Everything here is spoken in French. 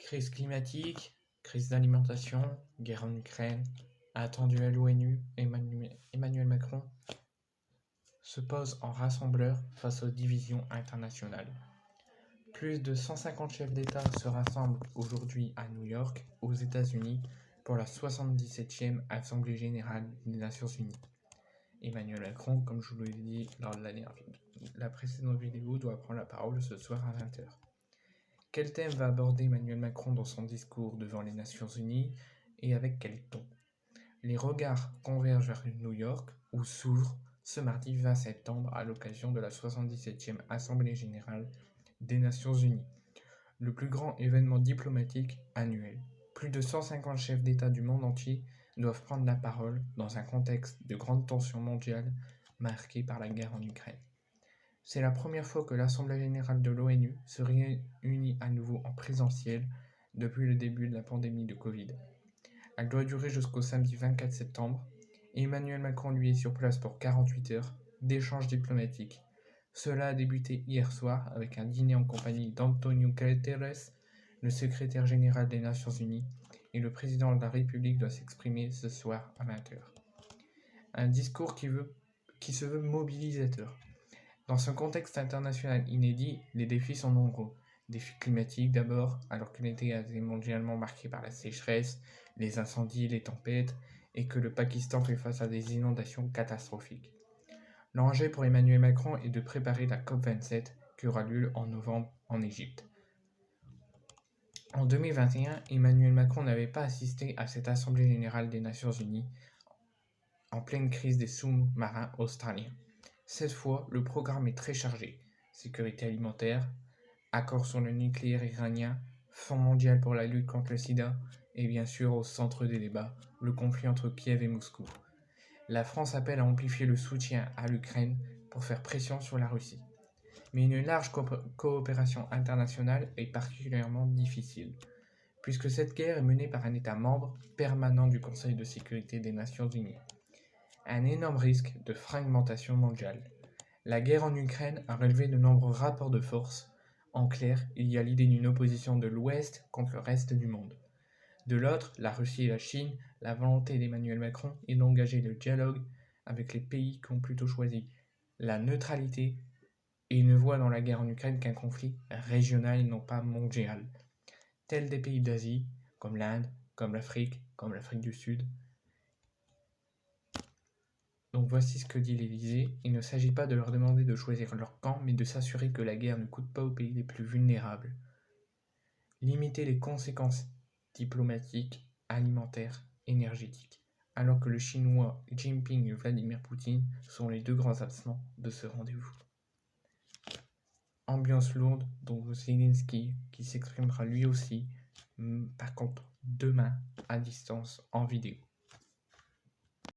Crise climatique, crise d'alimentation, guerre en Ukraine, attendu à l'ONU, Emmanuel Macron se pose en rassembleur face aux divisions internationales. Plus de 150 chefs d'État se rassemblent aujourd'hui à New York, aux États-Unis, pour la 77e Assemblée générale des Nations unies. Emmanuel Macron, comme je vous l'ai dit lors de la précédente vidéo, doit prendre la parole ce soir à 20h. Quel thème va aborder Emmanuel Macron dans son discours devant les Nations unies et avec quel ton? Les regards convergent vers New York, où s'ouvre ce mardi 20 septembre à l'occasion de la 77e Assemblée générale des Nations unies, le plus grand événement diplomatique annuel. Plus de 150 chefs d'État du monde entier doivent prendre la parole dans un contexte de grande tension mondiale marqué par la guerre en Ukraine. C'est la première fois que l'Assemblée générale de l'ONU se réunit à nouveau en présentiel depuis le début de la pandémie de Covid. Elle doit durer jusqu'au samedi 24 septembre et Emmanuel Macron lui est sur place pour 48 heures d'échanges diplomatiques. Cela a débuté hier soir avec un dîner en compagnie d'Antonio Guterres, le secrétaire général des Nations Unies, et le président de la République doit s'exprimer ce soir à 20h. Un discours qui se veut mobilisateur. Dans ce contexte international inédit, les défis sont nombreux. Défis climatiques d'abord, alors que l'été a été mondialement marqué par la sécheresse, les incendies, les tempêtes, et que le Pakistan fait face à des inondations catastrophiques. L'enjeu pour Emmanuel Macron est de préparer la COP27 qui aura lieu en novembre en Égypte. En 2021, Emmanuel Macron n'avait pas assisté à cette Assemblée générale des Nations Unies en pleine crise des sous-marins australiens. Cette fois, le programme est très chargé. Sécurité alimentaire, accord sur le nucléaire iranien, Fonds mondial pour la lutte contre le sida, et bien sûr au centre des débats, le conflit entre Kiev et Moscou. La France appelle à amplifier le soutien à l'Ukraine pour faire pression sur la Russie. Mais une large coopération internationale est particulièrement difficile, puisque cette guerre est menée par un État membre permanent du Conseil de sécurité des Nations Unies. Un énorme risque de fragmentation mondiale. La guerre en Ukraine a relevé de nombreux rapports de force. En clair, il y a l'idée d'une opposition de l'Ouest contre le reste du monde. De l'autre, la Russie et la Chine, la volonté d'Emmanuel Macron est d'engager le dialogue avec les pays qui ont plutôt choisi la neutralité et ne voient dans la guerre en Ukraine qu'un conflit régional et non pas mondial, tels des pays d'Asie, comme l'Inde, comme l'Afrique du Sud. Donc voici ce que dit l'Élysée. Il ne s'agit pas de leur demander de choisir leur camp, mais de s'assurer que la guerre ne coûte pas aux pays les plus vulnérables. Limiter les conséquences diplomatiques, alimentaires, énergétiques, alors que le Chinois Xi Jinping et Vladimir Poutine sont les deux grands absents de ce rendez-vous. Ambiance lourde, dont Zelensky, qui s'exprimera lui aussi, par contre demain à distance en vidéo.